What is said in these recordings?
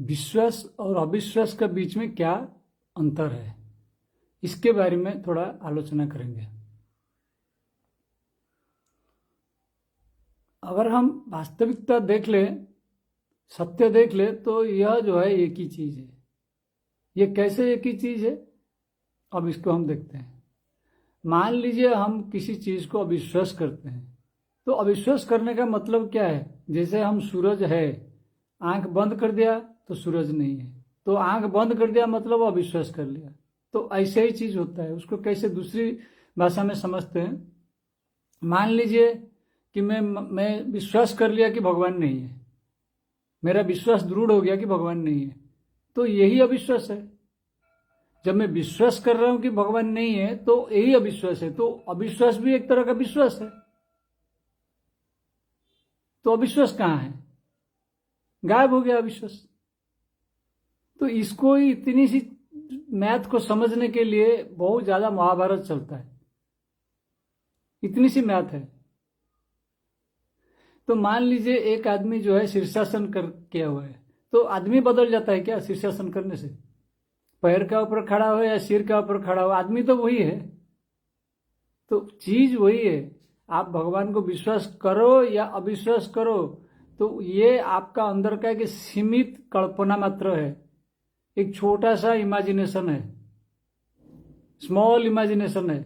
विश्वास और अविश्वास के बीच में क्या अंतर है, इसके बारे में थोड़ा आलोचना करेंगे। अगर हम वास्तविकता देख लें, सत्य देख ले, तो यह जो है एक ही चीज है। ये कैसे एक ही चीज है, अब इसको हम देखते हैं। मान लीजिए हम किसी चीज को अविश्वास करते हैं, तो अविश्वास करने का मतलब क्या है? जैसे हम सूरज है, आंख बंद कर दिया तो सूरज नहीं है, तो आंख बंद कर दिया मतलब अविश्वास कर लिया। तो ऐसे ही चीज होता है। उसको कैसे दूसरी भाषा में समझते हैं। मान लीजिए कि मैं विश्वास कर लिया कि भगवान नहीं है, मेरा विश्वास दृढ़ हो गया कि भगवान नहीं है, तो यही अविश्वास है। जब मैं विश्वास कर रहा हूं कि भगवान नहीं है तो यही अविश्वास है। तो अविश्वास भी एक तरह का विश्वास है। तो अविश्वास कहां है? गायब हो गया अविश्वास। तो इसको इतनी सी मैथ को समझने के लिए बहुत ज्यादा महाभारत चलता है। इतनी सी मैथ है। तो मान लीजिए एक आदमी जो है शीर्षासन कर किया हुआ है, तो आदमी बदल जाता है क्या शीर्षासन करने से? पैर के ऊपर खड़ा हो या सिर के ऊपर खड़ा हो, आदमी तो वही है। तो चीज वही है। आप भगवान को विश्वास करो या अविश्वास करो, तो ये आपका अंदर का एक सीमित कल्पना मात्र है, एक छोटा सा इमेजिनेशन है, स्मॉल इमेजिनेशन है।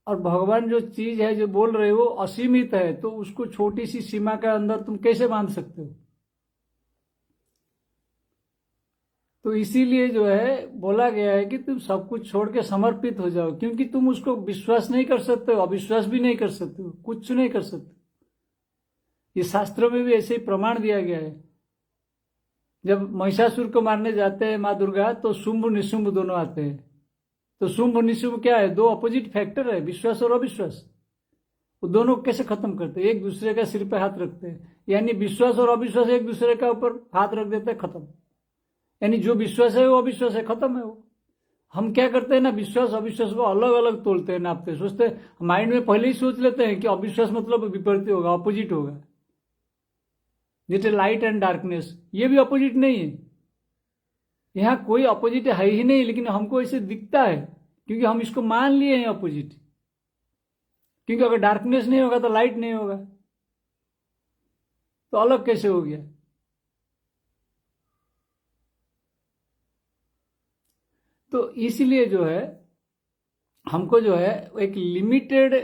और भगवान जो चीज है, जो बोल रहे हो, वो असीमित है। तो उसको छोटी सी सीमा के अंदर तुम कैसे बांध सकते हो? तो इसीलिए जो है बोला गया है कि तुम सब कुछ छोड़ के समर्पित हो जाओ, क्योंकि तुम उसको विश्वास नहीं कर सकते हो, अविश्वास भी नहीं कर सकते हो, कुछ नहीं कर सकते। ये शास्त्रों में भी ऐसे ही प्रमाण दिया गया है। जब महिषासुर को मारने जाते हैं माँ दुर्गा, तो शुंभ निशुंभ दोनों आते हैं। तो शुंभ निशुंभ क्या है? दो अपोजिट फैक्टर है, विश्वास और अविश्वास। वो दोनों कैसे खत्म करते हैं? एक दूसरे का सिर पे हाथ रखते हैं, यानी विश्वास और अविश्वास एक दूसरे का ऊपर हाथ रख देते हैं, खत्म। यानी जो विश्वास है वो अविश्वास है, खत्म है वो। हम क्या करते हैं ना, विश्वास अविश्वास को अलग अलग तोलते हैं, नापते हैं, सोचते हैं, माइंड में पहले ही सोच लेते हैं कि अविश्वास मतलब विपरीत होगा, अपोजिट होगा। जैसे लाइट एंड डार्कनेस, ये भी अपोजिट नहीं है। यहां कोई अपोजिट है ही नहीं, लेकिन हमको ऐसे दिखता है क्योंकि हम इसको मान लिए हैं अपोजिट। क्योंकि अगर डार्कनेस नहीं होगा तो लाइट नहीं होगा, तो अलग कैसे हो गया? तो इसलिए जो है हमको जो है एक लिमिटेड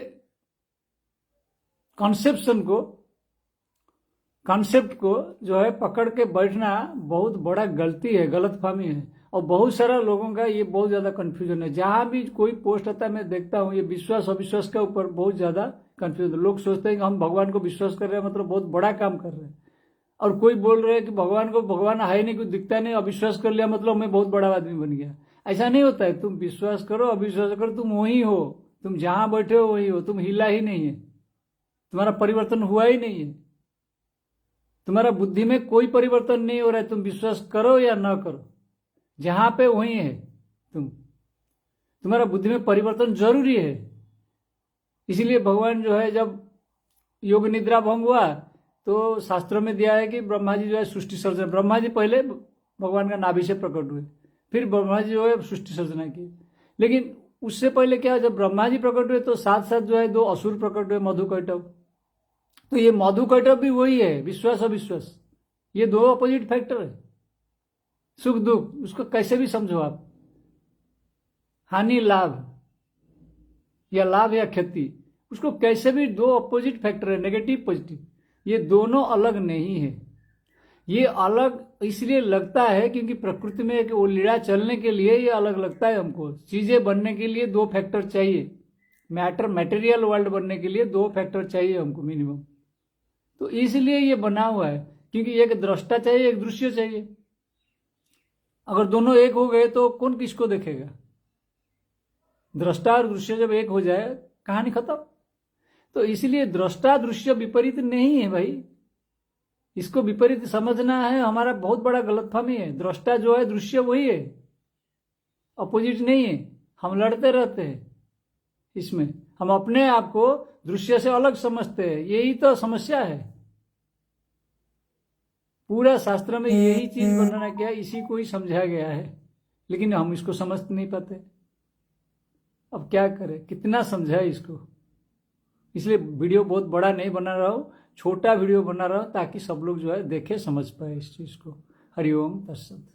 कॉन्सेप्ट को जो है पकड़ के बैठना बहुत बड़ा गलती है, गलतफहमी है। और बहुत सारा लोगों का ये बहुत ज्यादा कंफ्यूजन है। जहां भी कोई पोस्ट आता है मैं देखता हूं, ये विश्वास अविश्वास के ऊपर बहुत ज्यादा कंफ्यूजन। लोग सोचते हैं कि हम भगवान को विश्वास कर रहे हैं मतलब बहुत बड़ा काम कर रहे हैं, और कोई बोल रहे हैं कि भगवान है नहीं, कुछ दिखता नहीं, अविश्वास कर लिया मतलब मैं बहुत बड़ा आदमी बन गया। ऐसा नहीं होता है। तुम विश्वास करो अविश्वास करो, तुम वही हो, तुम जहां बैठे हो वही हो, तुम हिला ही नहीं है, तुम्हारा परिवर्तन हुआ ही नहीं है, तुम्हारा बुद्धि में कोई परिवर्तन नहीं हो रहा है। तुम विश्वास करो या ना करो, जहां पे वही है तुम्हारा बुद्धि में परिवर्तन जरूरी है। इसीलिए भगवान जो है जब योग निद्रा भंग हुआ, तो शास्त्रों में दिया है कि ब्रह्मा जी जो है सृष्टि सर्जन, ब्रह्मा जी पहले भगवान का नाभि से प्रकट हुए, फिर ब्रह्मा जी जो है सृष्टि सर्जना की। लेकिन उससे पहले क्या, जब ब्रह्मा जी प्रकट हुए तो साथ साथ जो है दो असुर प्रकट हुए, मधुकैटभ। तो ये मधुकैटभ भी वही है, विश्वास अविश्वास, ये दो अपोजिट फैक्टर है। सुख दुख, उसको कैसे भी समझो आप, हानि लाभ या लाभ या क्षति, उसको कैसे भी, दो अपोजिट फैक्टर है, नेगेटिव पॉजिटिव, ये दोनों अलग नहीं है। ये अलग इसलिए लगता है क्योंकि प्रकृति में एक वो लीड़ा चलने के लिए ये अलग लगता है हमको। चीजें बनने के लिए दो फैक्टर चाहिए, मटेरियल वर्ल्ड बनने के लिए दो फैक्टर चाहिए हमको मिनिमम। तो इसलिए ये बना हुआ है, क्योंकि एक दृष्टा चाहिए, एक दृश्य चाहिए। अगर दोनों एक हो गए तो कौन किसको देखेगा? दृष्टा और दृश्य जब एक हो जाए, कहानी खत्म। तो इसलिए दृष्टा दृश्य विपरीत नहीं है भाई, इसको विपरीत समझना है हमारा बहुत बड़ा गलतफहमी है। दृष्टा जो है दृश्य वही है, अपोजिट नहीं है। हम लड़ते रहते हैं इसमें, हम अपने आप को दृश्य से अलग समझते हैं, यही तो समस्या है। पूरा शास्त्र में यही चीज वर्णना किया, इसी को ही समझाया गया है, लेकिन हम इसको समझ नहीं पाते। अब क्या करें, कितना समझाए इसको। इसलिए वीडियो बहुत बड़ा नहीं बना रहा हूं, छोटा वीडियो बना रहा हूं, ताकि सब लोग जो है देखे, समझ पाए इस चीज को। हरिओम तत्सत।